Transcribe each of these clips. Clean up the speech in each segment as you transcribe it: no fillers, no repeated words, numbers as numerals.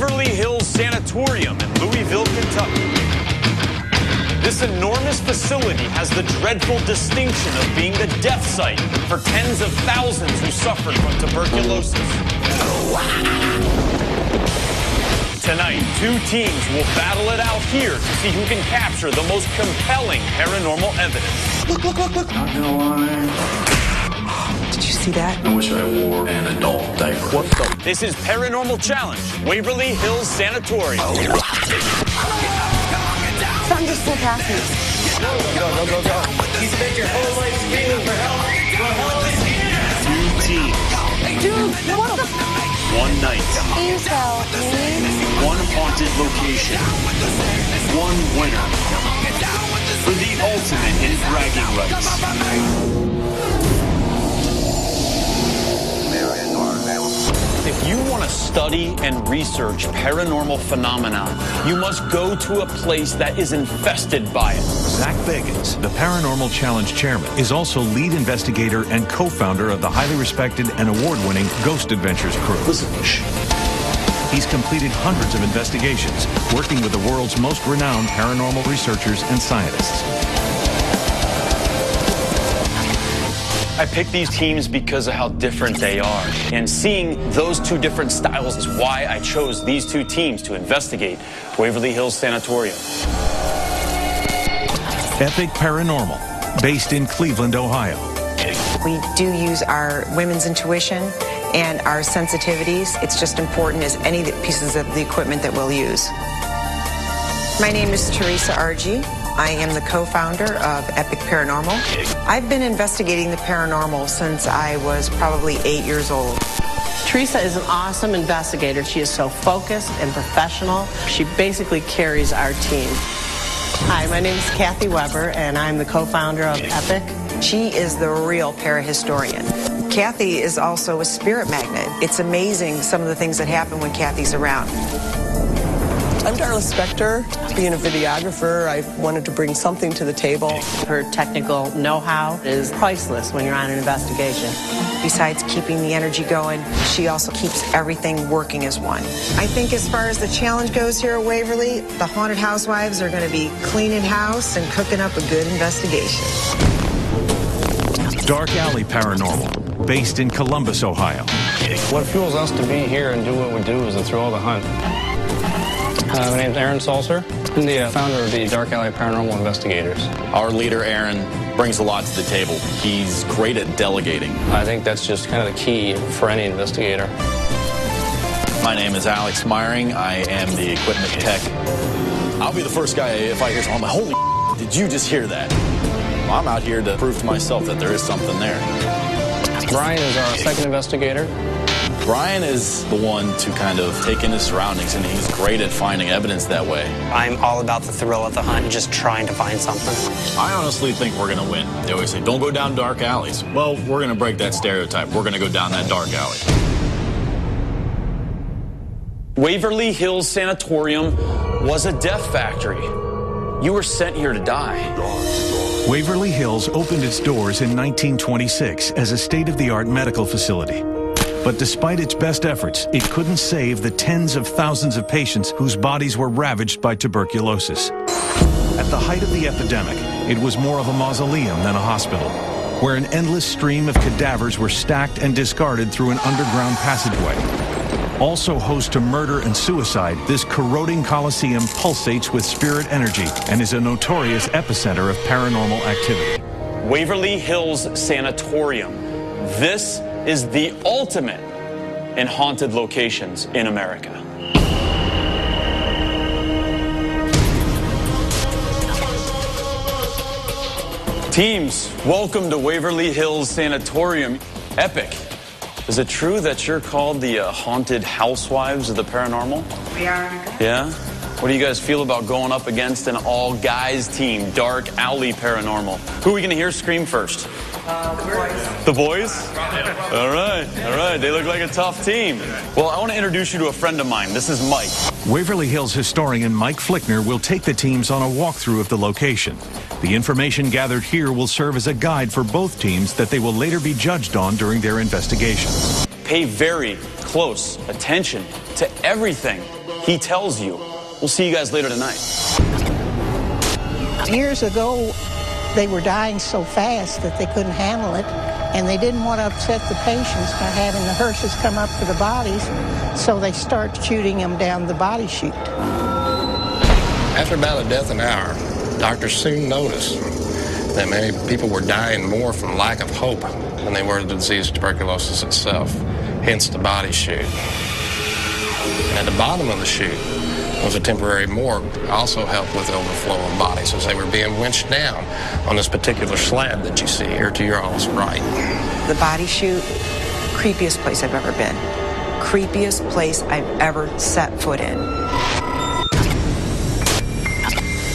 Waverly Hills Sanatorium in Louisville, Kentucky. This enormous facility has the dreadful distinction of being the death site for tens of thousands who suffered from tuberculosis. Tonight, two teams will battle it out here to see who can capture the most compelling paranormal evidence. Look. Not gonna lie. Did you see that? I wish I wore an adult diaper. What the? This is Paranormal Challenge, Waverly Hills Sanatorium. Something just flew past me. Go. You spent your whole life screaming for help. Well, help is here. Two teams. Dude, what the? One night. Please help me. One haunted location. One winner. For the ultimate in bragging rights. If you want to study and research paranormal phenomena, you must go to a place that is infested by it. Zach Bagans, the Paranormal Challenge chairman, is also lead investigator and co-founder of the highly respected and award-winning Ghost Adventures crew. He's completed hundreds of investigations, working with the world's most renowned paranormal researchers and scientists. I picked these teams because of how different they are. And seeing those two different styles is why I chose these two teams to investigate Waverly Hills Sanatorium. Epic Paranormal, based in Cleveland, Ohio. We do use our women's intuition and our sensitivities. It's just important as any pieces of the equipment that we'll use. My name is Teresa Argy. I am the co-founder of Epic Paranormal. I've been investigating the paranormal since I was probably 8 years old. Teresa is an awesome investigator. She is so focused and professional. She basically carries our team. Hi, my name is Kathy Weber, and I'm the co-founder of Epic. She is the real parahistorian. Kathy is also a spirit magnet. It's amazing some of the things that happen when Kathy's around. I'm Darla Spector. Being a videographer, I wanted to bring something to the table. Her technical know-how is priceless when you're on an investigation. Besides keeping the energy going, she also keeps everything working as one. I think as far as the challenge goes here at Waverly, the haunted housewives are going to be cleaning house and cooking up a good investigation. Dark Alley Paranormal, based in Columbus, Ohio. What fuels us to be here and do what we do is the thrill of the hunt. My name's Aaron Salser. I'm the founder of the Dark Alley Paranormal Investigators. Our leader, Aaron, brings a lot to the table. He's great at delegating. I think that's just kind of the key for any investigator. My name is Alex Meyering. I am the equipment tech. I'll be the first guy if I hear something. I'm like, holy did you just hear that? Well, I'm out here to prove to myself that there is something there. Brian is our second investigator. Brian is the one to kind of take in his surroundings, and he's great at finding evidence that way. I'm all about the thrill of the hunt, just trying to find something. I honestly think we're going to win. They always say, don't go down dark alleys. Well, we're going to break that stereotype. We're going to go down that dark alley. Waverly Hills Sanatorium was a death factory. You were sent here to die. Waverly Hills opened its doors in 1926 as a state-of-the-art medical facility. But despite its best efforts, it couldn't save the tens of thousands of patients whose bodies were ravaged by tuberculosis. At the height of the epidemic, it was more of a mausoleum than a hospital, where an endless stream of cadavers were stacked and discarded through an underground passageway. Also host to murder and suicide, this corroding coliseum pulsates with spirit energy and is a notorious epicenter of paranormal activity. Waverly Hills Sanatorium. This is the ultimate in haunted locations in America. Teams, welcome to Waverly Hills Sanatorium. Epic. Is it true that you're called the haunted housewives of the paranormal? We are. Yeah? What do you guys feel about going up against an all-guys team, Dark Alley Paranormal? Who are we going to hear scream first? The boys. The boys? All right. They look like a tough team. Well, I want to introduce you to a friend of mine. This is Mike. Waverly Hills historian Mike Flickner will take the teams on a walkthrough of the location. The information gathered here will serve as a guide for both teams that they will later be judged on during their investigation. Pay very close attention to everything he tells you. We'll see you guys later tonight. Years ago, they were dying so fast that they couldn't handle it, and they didn't want to upset the patients by having the hearses come up to the bodies, so they start shooting them down the body chute. After about a death an hour, doctors soon noticed that many people were dying more from lack of hope than they were the disease of tuberculosis itself, hence the body chute. And at the bottom of the chute was a temporary morgue, also helped with the overflow of bodies as they were being winched down on this particular slab that you see here to your all's right. The body chute, creepiest place I've ever been. Creepiest place I've ever set foot in.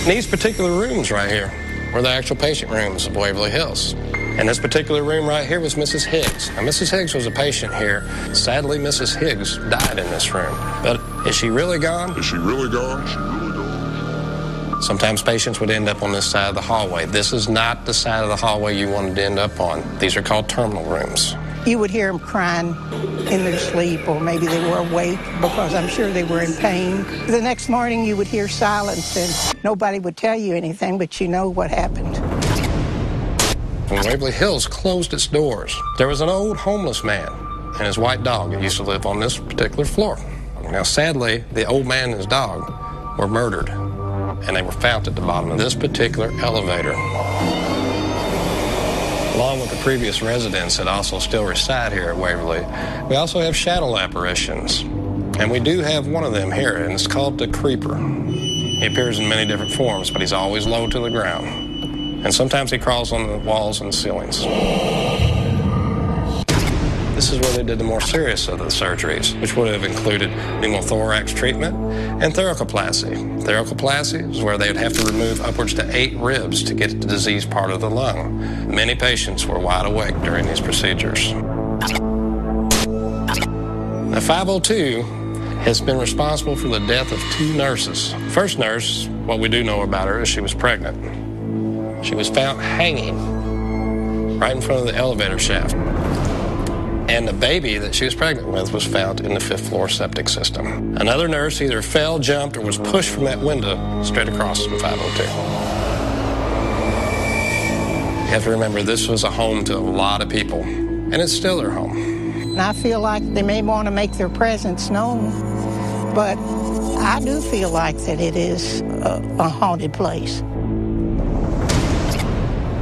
These particular rooms right here were the actual patient rooms of Waverly Hills. And this particular room right here was Mrs. Higgs. Now, Mrs. Higgs was a patient here. Sadly, Mrs. Higgs died in this room. But is she really gone? Is she really gone? She really gone? Sometimes patients would end up on this side of the hallway. This is not the side of the hallway you wanted to end up on. These are called terminal rooms. You would hear them crying in their sleep, or maybe they were awake because I'm sure they were in pain. The next morning you would hear silence and nobody would tell you anything, but you know what happened. When Waverly Hills closed its doors, there was an old homeless man and his white dog that used to live on this particular floor. Now, sadly, the old man and his dog were murdered, and they were found at the bottom of this particular elevator. Along with the previous residents that also still reside here at Waverly, we also have shadow apparitions. And we do have one of them here, and it's called the Creeper. He appears in many different forms, but he's always low to the ground. And sometimes he crawls on the walls and ceilings. This is where they did the more serious of the surgeries, which would have included pneumothorax treatment and thoracoplasty. Thoracoplasty is where they would have to remove upwards to 8 ribs to get the diseased part of the lung. Many patients were wide awake during these procedures. Now, 502 has been responsible for the death of 2 nurses. First nurse, what we do know about her is she was pregnant. She was found hanging right in front of the elevator shaft. And the baby that she was pregnant with was found in the 5th floor septic system. Another nurse either fell, jumped, or was pushed from that window straight across from 502. You have to remember, this was a home to a lot of people, and it's still their home. And I feel like they may want to make their presence known, but I do feel like that it is a haunted place.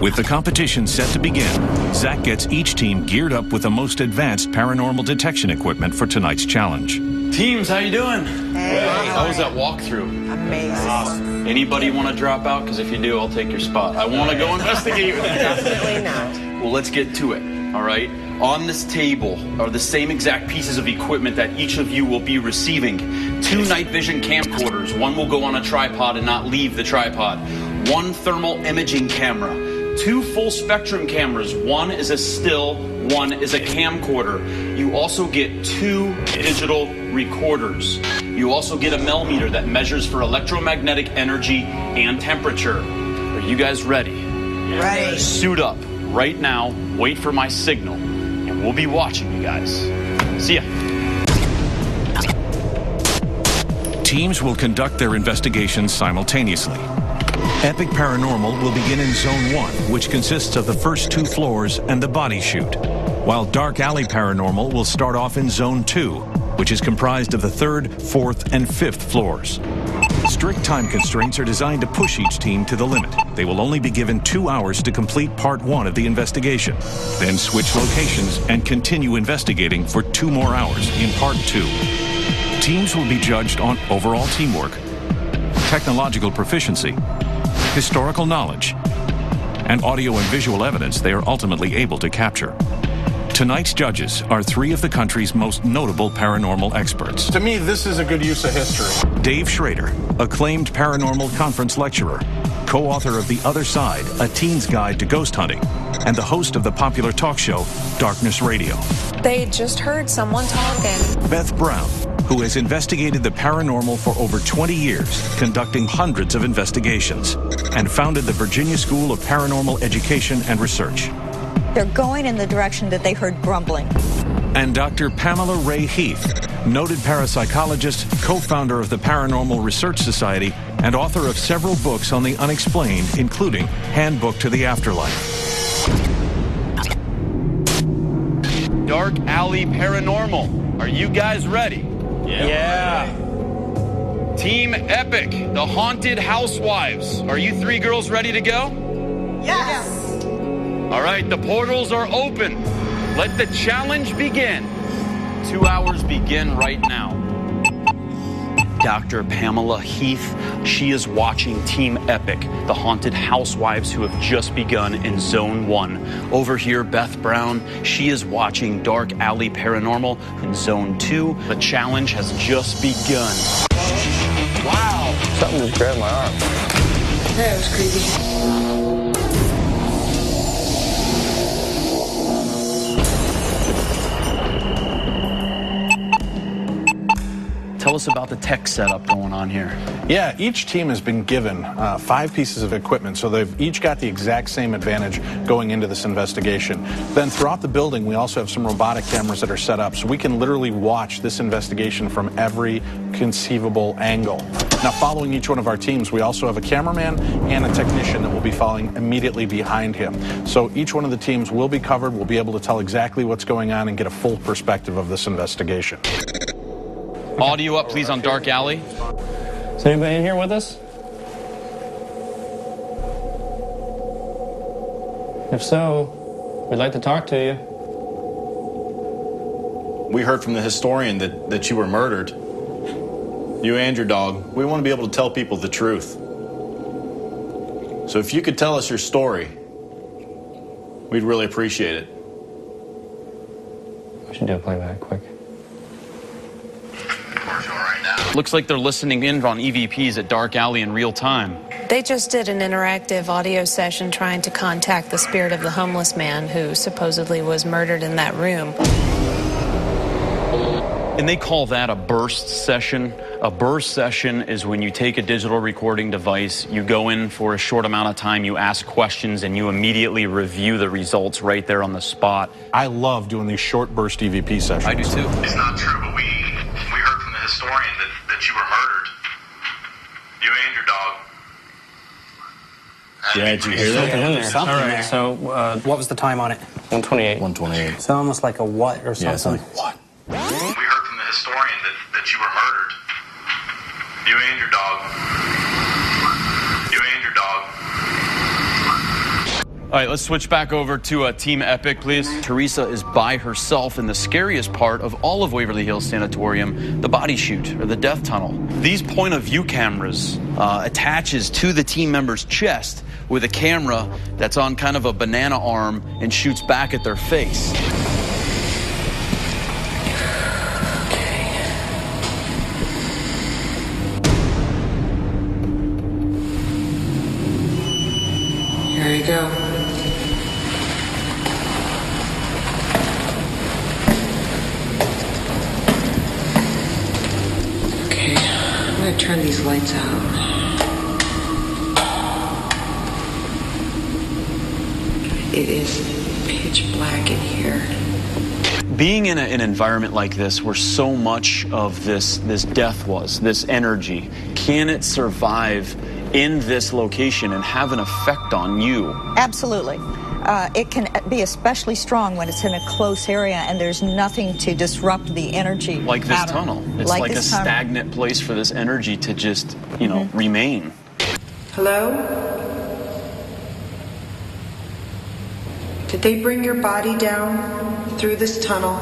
With the competition set to begin, Zach gets each team geared up with the most advanced paranormal detection equipment for tonight's challenge. Teams, how you doing? Hey. How was that walkthrough? Amazing. Awesome. Anybody want to drop out? Because if you do, I'll take your spot. I want to go investigate with you. Definitely not. Well, let's get to it, all right? On this table are the same exact pieces of equipment that each of you will be receiving. 2 night vision camcorders. 1 will go on a tripod and not leave the tripod. 1 thermal imaging camera. 2 full spectrum cameras. 1 is a still, 1 is a camcorder. You also get 2 digital recorders. You also get a millimeter that measures for electromagnetic energy and temperature. Are you guys ready? Ready. Suit up right now. Wait for my signal, and we'll be watching you guys. See ya. Teams will conduct their investigations simultaneously. Epic Paranormal will begin in Zone 1, which consists of the first 2 floors and the body chute, while Dark Alley Paranormal will start off in Zone 2, which is comprised of the 3rd, 4th, and 5th floors. Strict time constraints are designed to push each team to the limit. They will only be given 2 hours to complete Part 1 of the investigation, then switch locations and continue investigating for 2 more hours in Part 2. Teams will be judged on overall teamwork, technological proficiency, historical knowledge, and audio and visual evidence they are ultimately able to capture. Tonight's judges are 3 of the country's most notable paranormal experts. To me, this is a good use of history. Dave Schrader, acclaimed paranormal conference lecturer, co-author of The Other Side, A Teen's Guide to Ghost Hunting, and the host of the popular talk show, Darkness Radio. They just heard someone talking. Beth Brown, who has investigated the paranormal for over 20 years, conducting hundreds of investigations, and founded the Virginia School of Paranormal Education and Research. They're going in the direction that they heard grumbling. And Dr. Pamela Ray Heath, noted parapsychologist, co-founder of the Paranormal Research Society, and author of several books on the unexplained, including Handbook to the Afterlife. Dark Alley Paranormal. Are you guys ready? Yeah. Team Epic, the Haunted Housewives. Are you three girls ready to go? Yes. All right, the portals are open. Let the challenge begin. 2 hours begin right now. Dr. Pamela Heath, she is watching Team Epic, the Haunted Housewives who have just begun in Zone 1. Over here, Beth Brown, she is watching Dark Alley Paranormal in Zone 2. The challenge has just begun. Wow. Something just grabbed my arm. That was creepy. Tell us about the tech setup going on here. Yeah, each team has been given 5 pieces of equipment, so they've each got the exact same advantage going into this investigation. Then throughout the building, we also have some robotic cameras that are set up, so we can literally watch this investigation from every conceivable angle. Now, following each one of our teams, we also have a cameraman and a technician that will be following immediately behind him. So each one of the teams will be covered, we'll be able to tell exactly what's going on and get a full perspective of this investigation. Audio up, please, on Dark Alley. Is anybody in here with us? If so, we'd like to talk to you. We heard from the historian that you were murdered. You and your dog. We want to be able to tell people the truth. So if you could tell us your story, we'd really appreciate it. We should do a playback quick. Looks like they're listening in on EVPs at Dark Alley in real time. They just did an interactive audio session trying to contact the spirit of the homeless man who supposedly was murdered in that room. And they call that a burst session. A burst session is when you take a digital recording device, you go in for a short amount of time, you ask questions, and you immediately review the results right there on the spot. I love doing these short burst EVP sessions. I do too. It's not true, but we heard from the historian that you were murdered. You and your dog. Yeah, did you hear that? Something All right, there. so What was the time on it? 128. 128. So almost like a what or Yeah, something. it's like, what? We heard from the historian that you were murdered. You and your dog. You and your dog. All right, let's switch back over to Team Epic, please. Teresa is by herself in the scariest part of all of Waverly Hills Sanatorium, the body chute, or the death tunnel. These point-of-view cameras attaches to the team member's chest with a camera that's on kind of a banana arm and shoots back at their face. Here you go. Okay, I'm gonna turn these lights out. It is pitch black in here. Being in an environment like this where so much of this death was, this energy, can it survive in this location and have an effect on you? Absolutely. It can be especially strong when it's in a close area and there's nothing to disrupt the energy. Like this tunnel. It's like a stagnant place for this energy to just, you know, remain. Hello? Did they bring your body down through this tunnel?